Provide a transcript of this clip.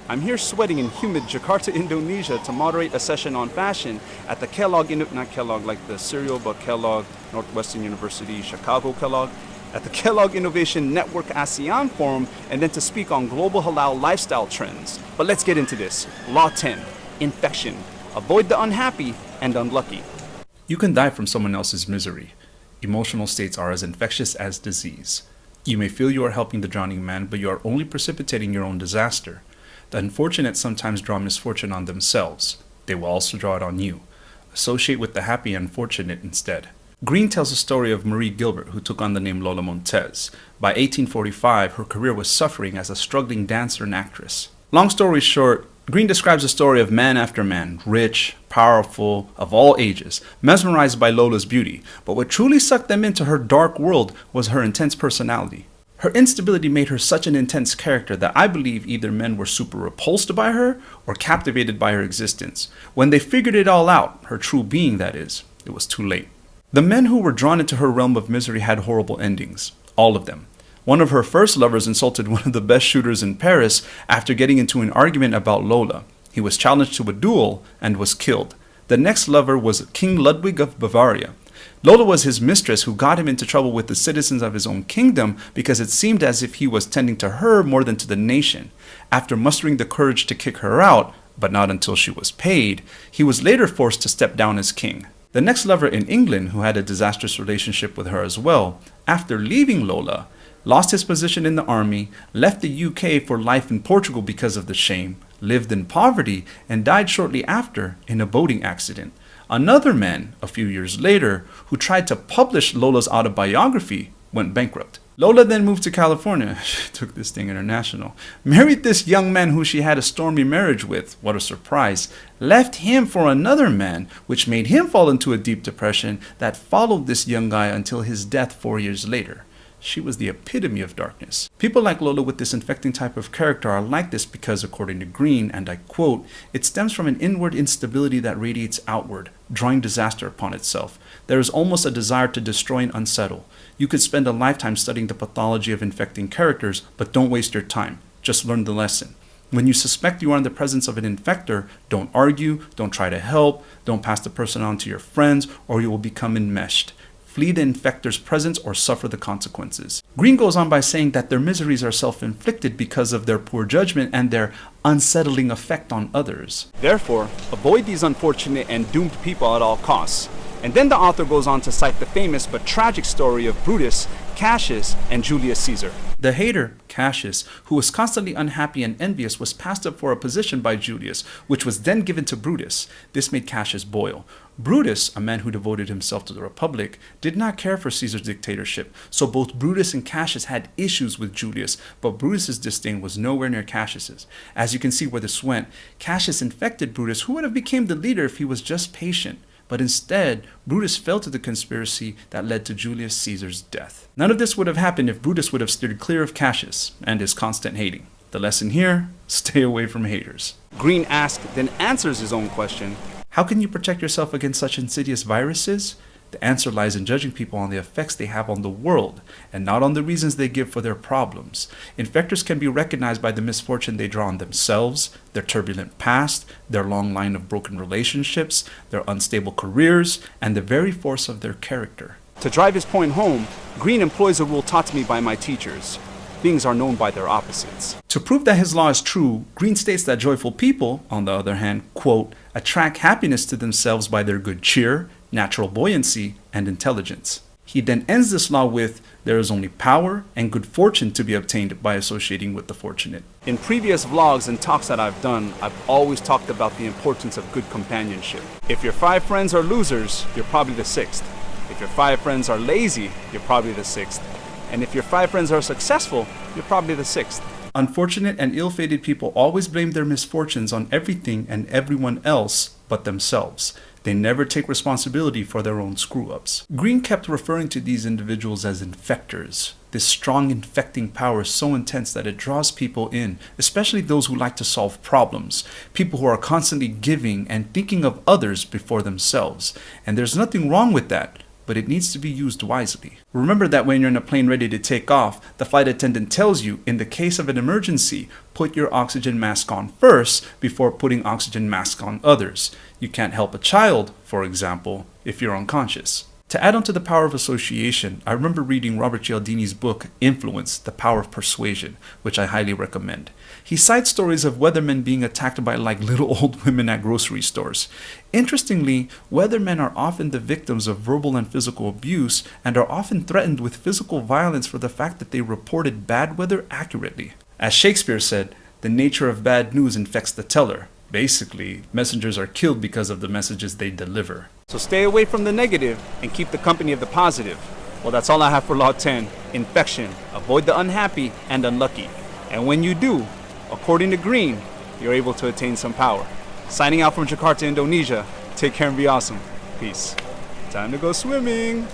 I'm here sweating in humid Jakarta, Indonesia to moderate a session on fashion at the not Kellogg like the cereal, but Kellogg, Northwestern University, Chicago Kellogg, at the Kellogg Innovation Network ASEAN Forum, and then to speak on global halal lifestyle trends. But let's get into this. Law 10, infection. Avoid the unhappy and unlucky. You can die from someone else's misery. Emotional states are as infectious as disease. You may feel you are helping the drowning man, but you are only precipitating your own disaster. The unfortunate sometimes draw misfortune on themselves. They will also draw it on you. Associate with the happy and fortunate instead. Greene tells a story of Marie Gilbert, who took on the name Lola Montez. By 1845, her career was suffering as a struggling dancer and actress. Long story short, Greene describes a story of man after man, rich, powerful, of all ages, mesmerized by Lola's beauty. But what truly sucked them into her dark world was her intense personality. Her instability made her such an intense character that I believe either men were super repulsed by her or captivated by her existence. When they figured it all out, her true being that is, it was too late. The men who were drawn into her realm of misery had horrible endings. All of them. One of her first lovers insulted one of the best shooters in Paris after getting into an argument about Lola. He was challenged to a duel and was killed. The next lover was King Ludwig of Bavaria. Lola was his mistress who got him into trouble with the citizens of his own kingdom because it seemed as if he was tending to her more than to the nation. After mustering the courage to kick her out, but not until she was paid, he was later forced to step down as king. The next lover in England, who had a disastrous relationship with her as well, after leaving Lola, lost his position in the army, left the UK for life in Portugal because of the shame, lived in poverty, and died shortly after in a boating accident. Another man, a few years later, who tried to publish Lola's autobiography, went bankrupt. Lola then moved to California. She took this thing international. Married this young man who she had a stormy marriage with. What a surprise. Left him for another man, which made him fall into a deep depression that followed this young guy until his death 4 years later. She was the epitome of darkness. People like Lola with this infecting type of character are like this because, according to Greene, and I quote, it stems from an inward instability that radiates outward, drawing disaster upon itself. There is almost a desire to destroy and unsettle. You could spend a lifetime studying the pathology of infecting characters, but don't waste your time. Just learn the lesson. When you suspect you are in the presence of an infector, don't argue, don't try to help, don't pass the person on to your friends, or you will become enmeshed. Flee the infector's presence or suffer the consequences. Greene goes on by saying that their miseries are self-inflicted because of their poor judgment and their unsettling effect on others. Therefore, avoid these unfortunate and doomed people at all costs. And then the author goes on to cite the famous but tragic story of Brutus, Cassius, and Julius Caesar. The hater, Cassius, who was constantly unhappy and envious, was passed up for a position by Julius, which was then given to Brutus. This made Cassius boil. Brutus, a man who devoted himself to the Republic, did not care for Caesar's dictatorship, so both Brutus and Cassius had issues with Julius, but Brutus's disdain was nowhere near Cassius's. As you can see where this went, Cassius infected Brutus, who would have become the leader if he was just patient. But instead, Brutus fell to the conspiracy that led to Julius Caesar's death. None of this would have happened if Brutus would have steered clear of Cassius and his constant hating. The lesson here, stay away from haters. Greene asks, then answers his own question. How can you protect yourself against such insidious viruses? The answer lies in judging people on the effects they have on the world, and not on the reasons they give for their problems. Infectors can be recognized by the misfortune they draw on themselves, their turbulent past, their long line of broken relationships, their unstable careers, and the very force of their character. To drive his point home, Greene employs a rule taught to me by my teachers. Things are known by their opposites. To prove that his law is true, Greene states that joyful people, on the other hand, quote, attract happiness to themselves by their good cheer, natural buoyancy, and intelligence. He then ends this law with, there is only power and good fortune to be obtained by associating with the fortunate. In previous vlogs and talks that I've done, I've always talked about the importance of good companionship. If your 5 friends are losers, you're probably the 6th. If your 5 friends are lazy, you're probably the 6th. And if your 5 friends are successful, you're probably the 6th. Unfortunate and ill-fated people always blame their misfortunes on everything and everyone else but themselves. They never take responsibility for their own screw-ups. Greene kept referring to these individuals as infectors. This strong infecting power is so intense that it draws people in, especially those who like to solve problems, people who are constantly giving and thinking of others before themselves. And there's nothing wrong with that, but it needs to be used wisely. Remember that when you're in a plane ready to take off, the flight attendant tells you, in the case of an emergency, put your oxygen mask on first before putting oxygen masks on others. You can't help a child, for example, if you're unconscious. To add on to the power of association, I remember reading Robert Cialdini's book, Influence, The Power of Persuasion, which I highly recommend. He cites stories of weathermen being attacked by like little old women at grocery stores. Interestingly, weathermen are often the victims of verbal and physical abuse and are often threatened with physical violence for the fact that they reported bad weather accurately. As Shakespeare said, the nature of bad news infects the teller. Basically, messengers are killed because of the messages they deliver. So stay away from the negative and keep the company of the positive. Well, that's all I have for Law 10. Infection. Avoid the unhappy and unlucky. And when you do, according to Greene, you're able to attain some power. Signing out from Jakarta, Indonesia. Take care and be awesome. Peace. Time to go swimming.